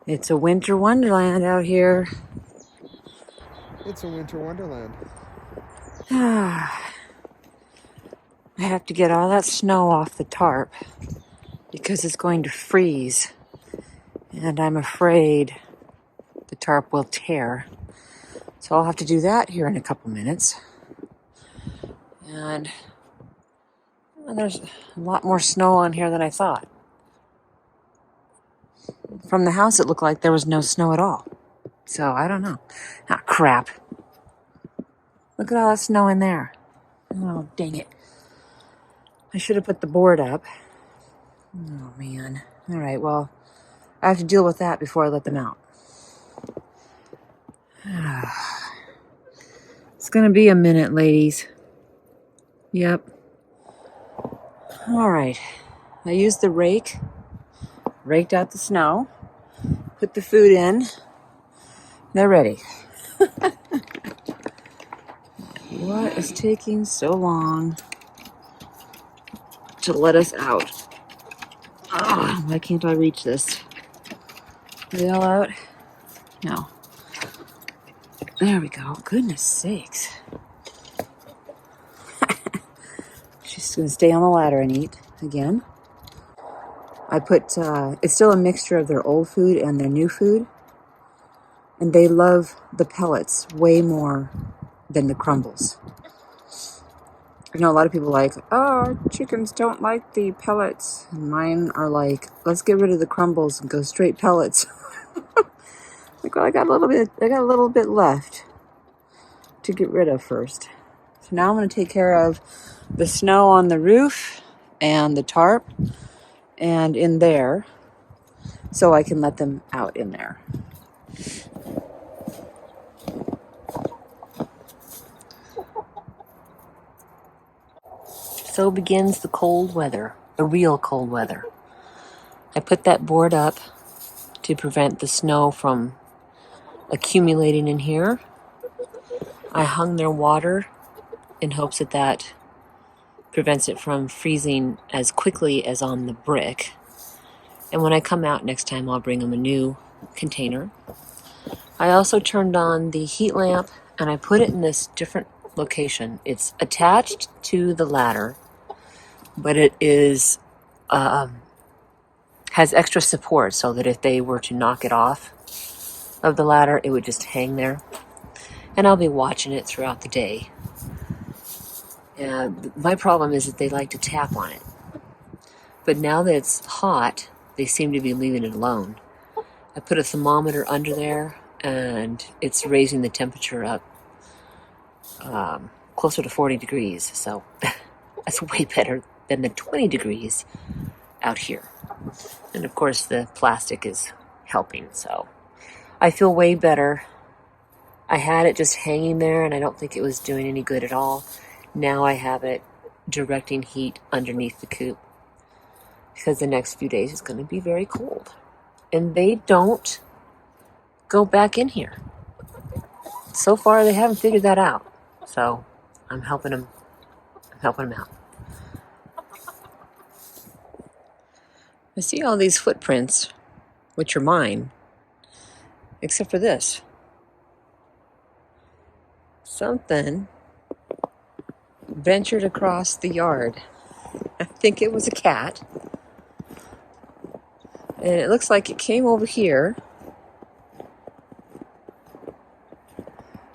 It's a winter wonderland out here. It's a winter wonderland. I have to get all that snow off the tarp because it's going to freeze. And I'm afraid the tarp will tear. So I'll have to do that here in a couple minutes. And there's a lot more snow on here than I thought. From the house, it looked like there was no snow at all. So I don't know. Ah, crap. Look at all that snow in there. Oh, dang it. I should have put the board up. Oh, man. All right, well, I have to deal with that before I let them out. It's going to be a minute, ladies. Yep. All right. I used the rake, raked out the snow, put the food in. They're ready. What is taking so long to let us out? Oh, why can't I reach this? Are they all out? No. There we go. Goodness sakes. She's going to stay on the ladder and eat again. I put, it's still a mixture of their old food and their new food. And they love the pellets way more than the crumbles. I know a lot of people are like, oh, chickens don't like the pellets. And mine are like, let's get rid of the crumbles and go straight pellets. Like, well, I got a little bit left to get rid of first. So now I'm going to take care of the snow on the roof and the tarp and in there so I can let them out in there. So begins the cold weather, the real cold weather. I put that board up to prevent the snow from accumulating in here. I hung their water in hopes that that prevents it from freezing as quickly as on the brick. And when I come out next time, I'll bring them a new container. I also turned on the heat lamp and I put it in this different location. It's attached to the ladder, but it is has extra support so that if they were to knock it off of the ladder, it would just hang there. And I'll be watching it throughout the day. My problem is that they like to tap on it. But now that it's hot, they seem to be leaving it alone. I put a thermometer under there, and it's raising the temperature up closer to 40 degrees. So that's way better than the 20 degrees out here. And of course, the plastic is helping. So I feel way better. I had it just hanging there, and I don't think it was doing any good at all. Now I have it directing heat underneath the coop because the next few days is going to be very cold. And they don't go back in here. So far, they haven't figured that out. So I'm helping them out. I see all these footprints, which are mine, except for this. Something ventured across the yard. I think it was a cat. And it looks like it came over here.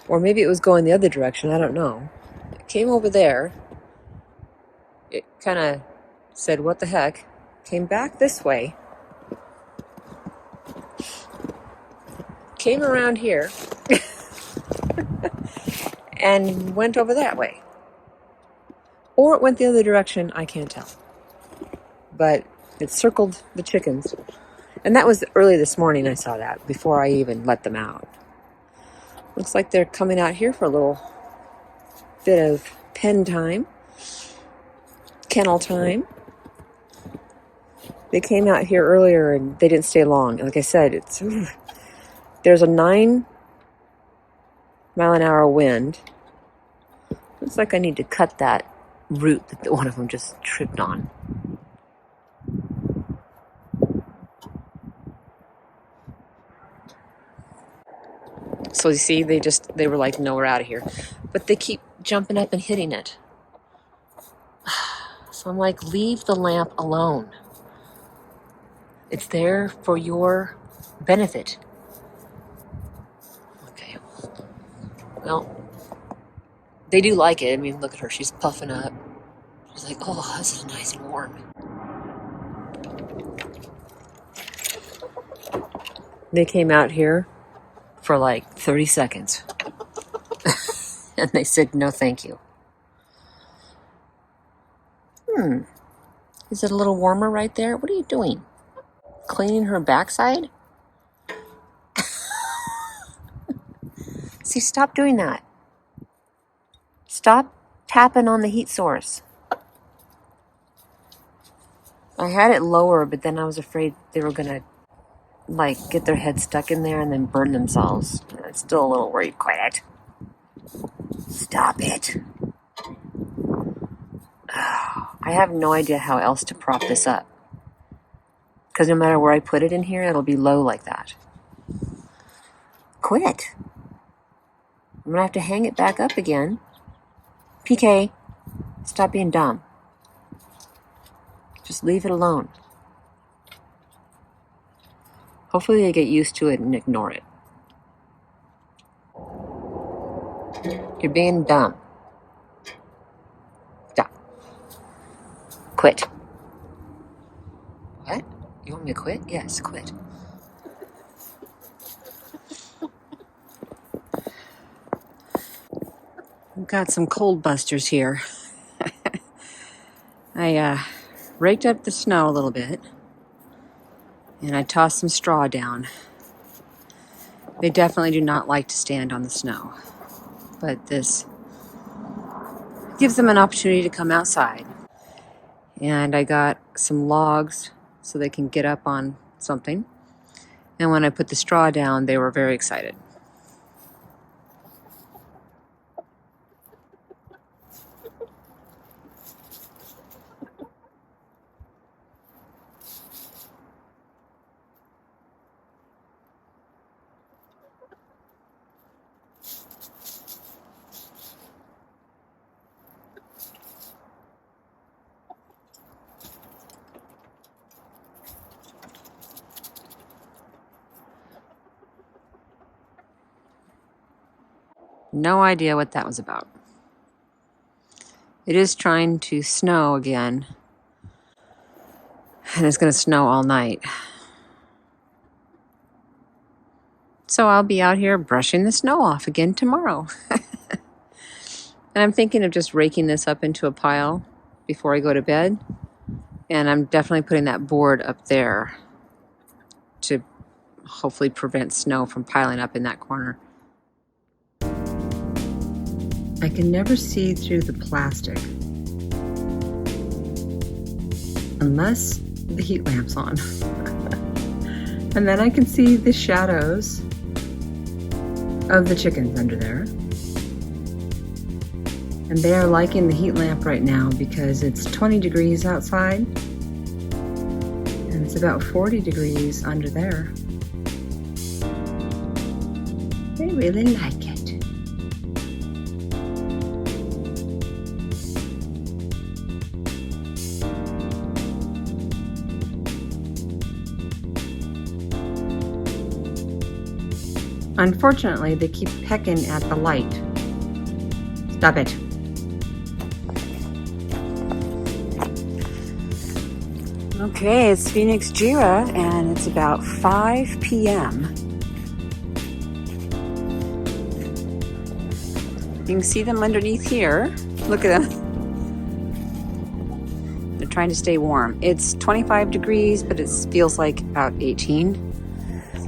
Or maybe it was going the other direction, I don't know. It came over there. It kind of said, what the heck? Came back this way. Came around here. And went over that way. Or it went the other direction, I can't tell. But it circled the chickens. And that was early this morning I saw that, before I even let them out. Looks like they're coming out here for a little bit of pen time, kennel time. They came out here earlier and they didn't stay long. Like I said, there's a 9-mile-an-hour wind. Looks like I need to cut that root that one of them just tripped on. So you see, they were like, no, we're out of here. But they keep jumping up and hitting it. So I'm like, leave the lamp alone. It's there for your benefit. Okay. Well, they do like it. I mean, look at her. She's puffing up. She's like, oh, this is nice and warm. They came out here for like 30 seconds. And they said, no, thank you. Is it a little warmer right there? What are you doing? Cleaning her backside? See, stop doing that. Stop tapping on the heat source. I had it lower, but then I was afraid they were going to like get their head stuck in there and then burn themselves. I'm still a little worried. Quiet. Stop it. I have no idea how else to prop this up. Because no matter where I put it in here, it'll be low like that. Quit. I'm going to have to hang it back up again. PK, stop being dumb. Just leave it alone. Hopefully they get used to it and ignore it. You're being dumb. Stop. Quit. What? You want me to quit? Yes, quit. We've got some cold busters here. I raked up the snow a little bit, and I tossed some straw down. They definitely do not like to stand on the snow, but this gives them an opportunity to come outside. And I got some logs so they can get up on something. And when I put the straw down, they were very excited. No idea what that was about. It is trying to snow again. And it's going to snow all night. So I'll be out here brushing the snow off again tomorrow. And I'm thinking of just raking this up into a pile before I go to bed. And I'm definitely putting that board up there to hopefully prevent snow from piling up in that corner. I can never see through the plastic unless the heat lamp's on. And then I can see the shadows of the chickens under there. And they are liking the heat lamp right now because it's 20 degrees outside and it's about 40 degrees under there. They really like it. Unfortunately, they keep pecking at the light. Stop it. Okay, it's Phoenix Jira, and it's about 5 p.m. You can see them underneath here. Look at them. They're trying to stay warm. It's 25 degrees, but it feels like about 18.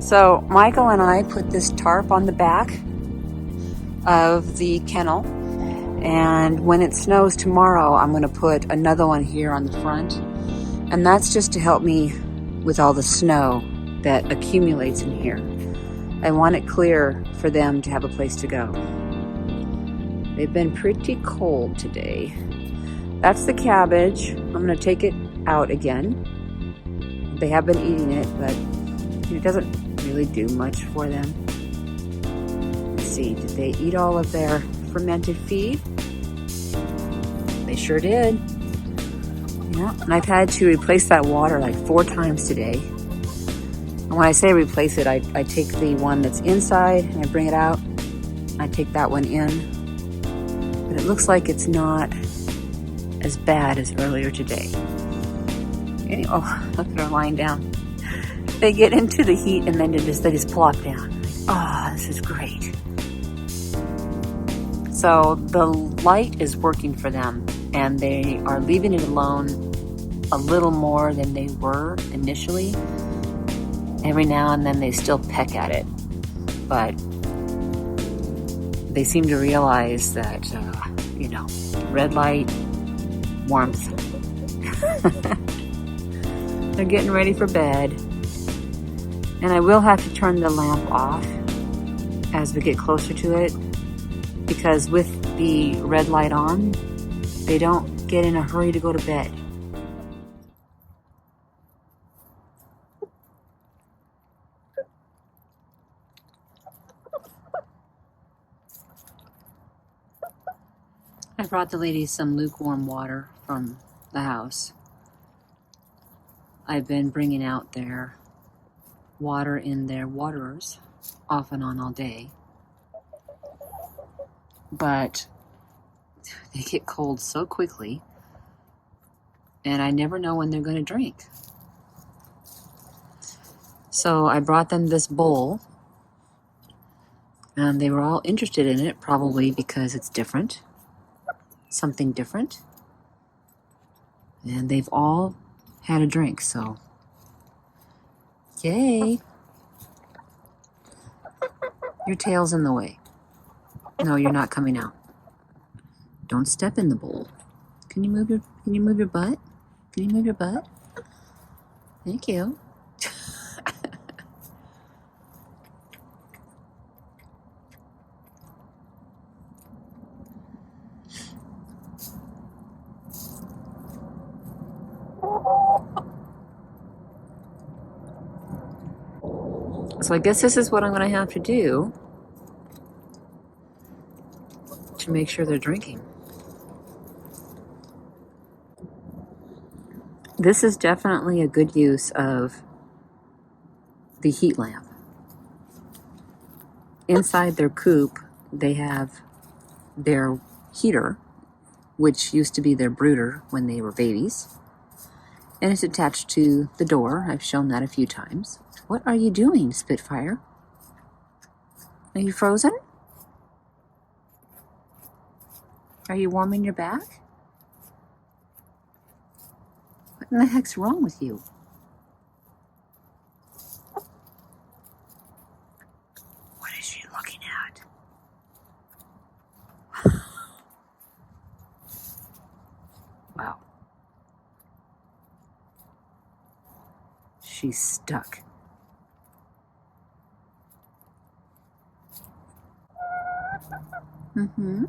So Michael and I put this tarp on the back of the kennel, and when it snows tomorrow, I'm going to put another one here on the front, and that's just to help me with all the snow that accumulates in here. I want it clear for them to have a place to go. They've been pretty cold today. That's the cabbage. I'm going to take it out again. They have been eating it, but it doesn't really do much for them. see, did they eat all of their fermented feed? They sure did. Yeah, and I've had to replace that water like 4 times today. And when I say replace it, I take the one that's inside and I bring it out. I take that one in. But it looks like it's not as bad as earlier today. Anyway, oh, look at her lying down. They get into the heat and then they just plop down. Oh, this is great. So the light is working for them and they are leaving it alone a little more than they were initially. Every now and then they still peck at it, but they seem to realize that, red light, warmth. They're getting ready for bed. And I will have to turn the lamp off as we get closer to it, because with the red light on, they don't get in a hurry to go to bed. I brought the ladies some lukewarm water from the house. I've been bringing out their water in their waterers off and on all day. But they get cold so quickly, and I never know when they're going to drink. So I brought them this bowl, and they were all interested in it, probably because it's different. Something different. And they've all had a drink, so yay. Your tail's in the way. No, you're not coming out. Don't step in the bowl. Can you move your butt? Can you move your butt? Thank you. So I guess this is what I'm going to have to do to make sure they're drinking. This is definitely a good use of the heat lamp. Inside their coop, they have their heater, which used to be their brooder when they were babies. And it's attached to the door. I've shown that a few times. What are you doing, Spitfire? Are you frozen? Are you warming your back? What in the heck's wrong with you? What is she looking at? Wow. She's stuck. Did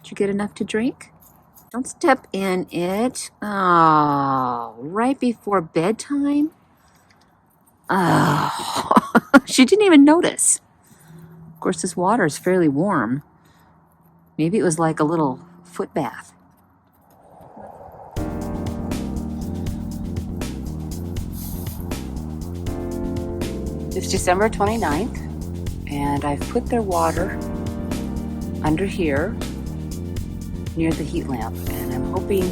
you get enough to drink? Don't step in it. Oh, right before bedtime? Oh, she didn't even notice. Of course, this water is fairly warm. Maybe it was like a little foot bath. It's December 29th, and I've put their water under here near the heat lamp, and I'm hoping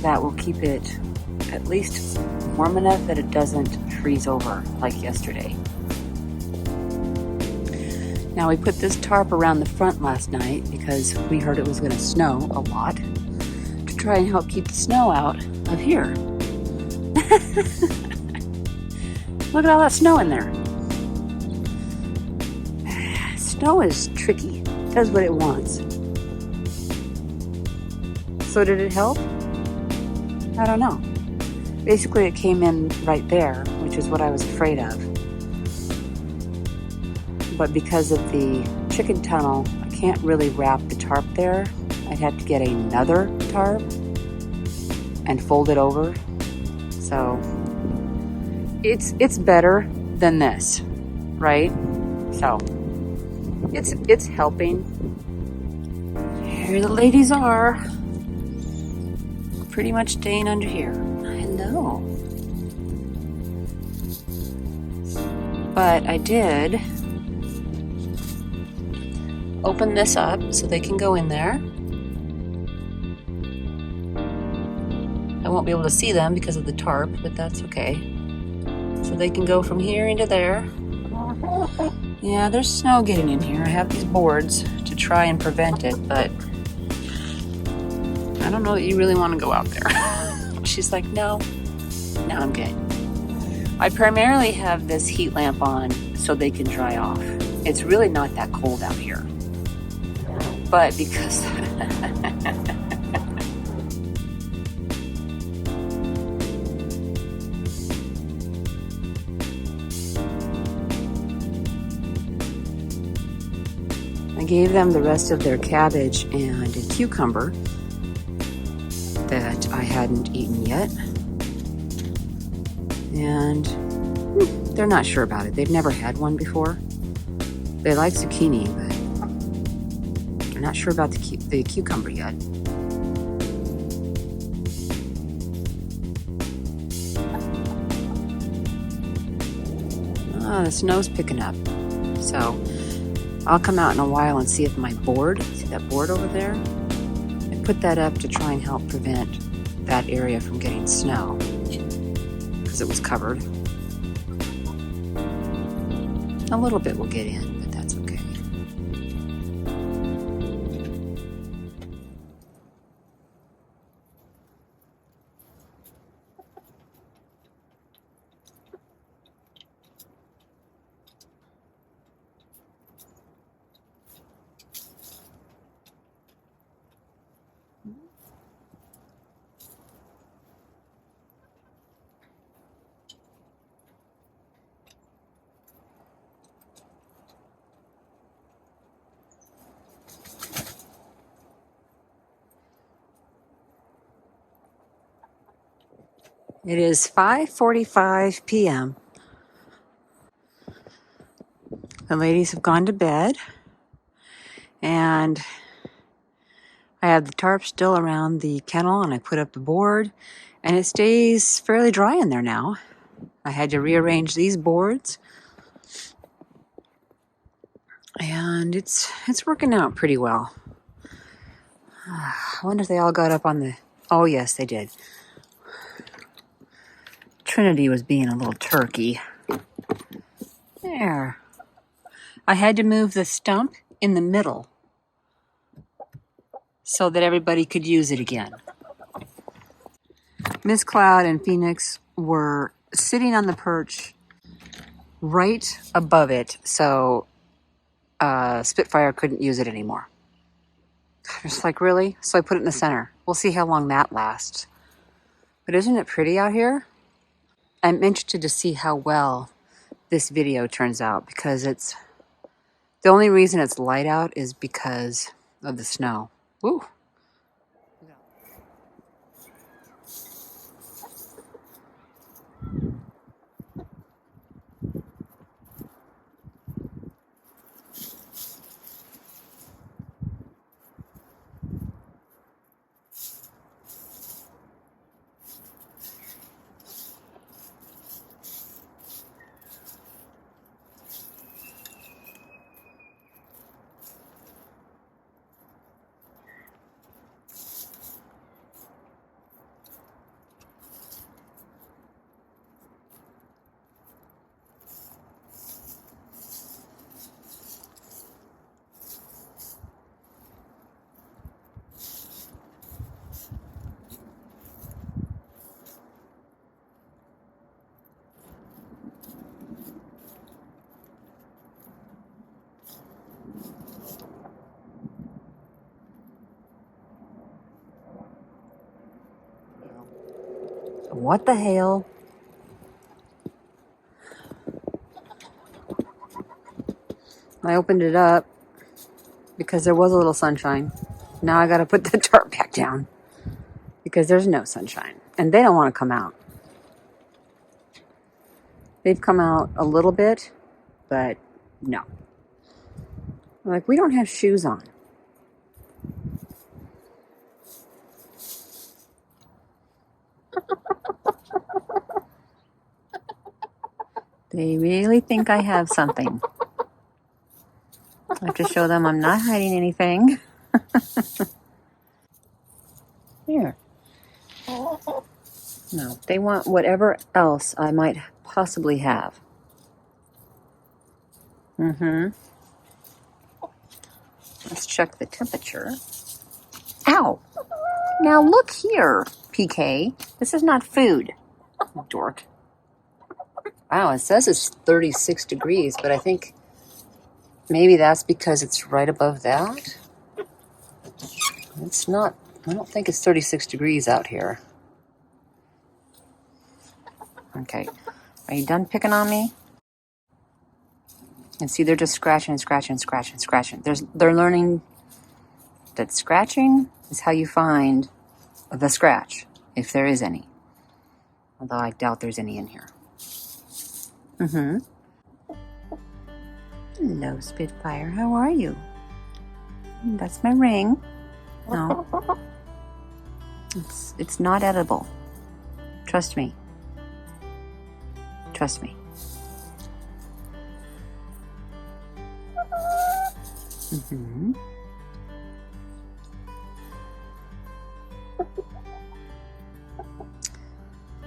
that will keep it at least warm enough that it doesn't freeze over like yesterday. Now, we put this tarp around the front last night because we heard it was going to snow a lot, to try and help keep the snow out of here. Look at all that snow in there. Snow is tricky. It does what it wants. So did it help? I don't know. Basically, it came in right there, which is what I was afraid of. But because of the chicken tunnel, I can't really wrap the tarp there. I'd have to get another tarp and fold it over. So it's better than this, right? So It's helping. Here the ladies are. Pretty much staying under here. I know. But I did open this up so they can go in there. I won't be able to see them because of the tarp, but that's okay. So they can go from here into there. Yeah, there's snow getting in here. I have these boards to try and prevent it, but I don't know that you really want to go out there. She's like, no, I'm good. I primarily have this heat lamp on so they can dry off. It's really not that cold out here. But because I gave them the rest of their cabbage and a cucumber that I hadn't eaten yet. And they're not sure about it. They've never had one before. They like zucchini, but they're not sure about the cucumber yet. Oh, the snow's picking up. So I'll come out in a while and see if my board, see that board over there? I put that up to try and help prevent that area from getting snow because it was covered. A little bit will get in, but that's okay. It is 5:45 p.m. The ladies have gone to bed, and I have the tarp still around the kennel, and I put up the board, and it stays fairly dry in there now. I had to rearrange these boards, and it's working out pretty well. I wonder if they all got up on the... Oh, yes, they did. Trinity was being a little turkey. There. I had to move the stump in the middle so that everybody could use it again. Miss Cloud and Phoenix were sitting on the perch right above it, so Spitfire couldn't use it anymore. Just like, really? So I put it in the center. We'll see how long that lasts. But isn't it pretty out here? I'm interested to see how well this video turns out, because it's... The only reason it's light out is because of the snow. Woo! What the hell? I opened it up because there was a little sunshine. Now I gotta put the tarp back down because there's no sunshine. And they don't want to come out. They've come out a little bit, but no. I'm like, we don't have shoes on. They really think I have something. I have to show them I'm not hiding anything. Here. No, they want whatever else I might possibly have. Let's check the temperature. Ow! Now look here, PK. This is not food. Dork. Wow, it says it's 36 degrees, but I think maybe that's because it's right above that. It's not, I don't think it's 36 degrees out here. Okay, are you done picking on me? And see, they're just scratching and scratching and scratching and scratching. They're learning that scratching is how you find the scratch, if there is any. Although I doubt there's any in here. Hello, Spitfire. How are you? That's my ring. No. It's not edible. Trust me. Trust me.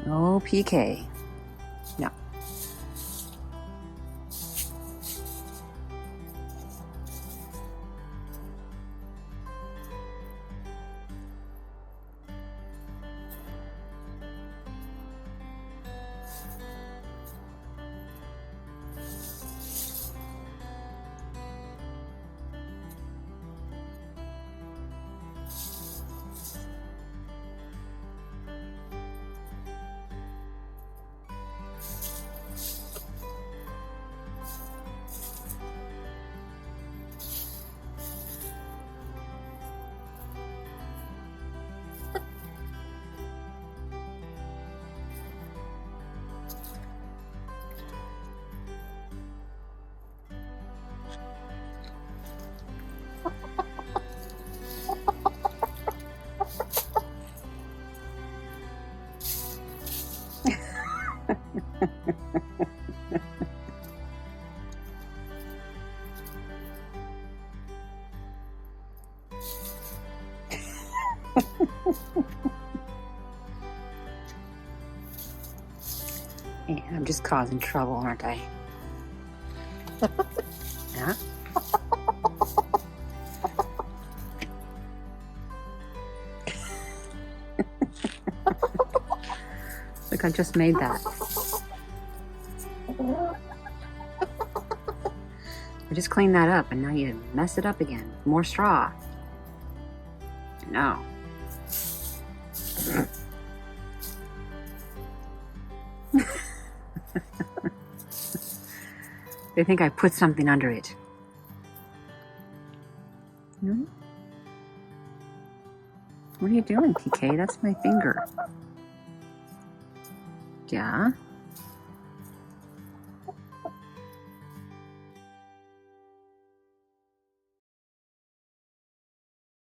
Oh, PK. No. Yeah, I'm just causing trouble, aren't I? Yeah. Look, I just made that. I just cleaned that up, and now you mess it up again. More straw. No. They think I put something under it. Hmm? What are you doing, PK? That's my finger. Yeah?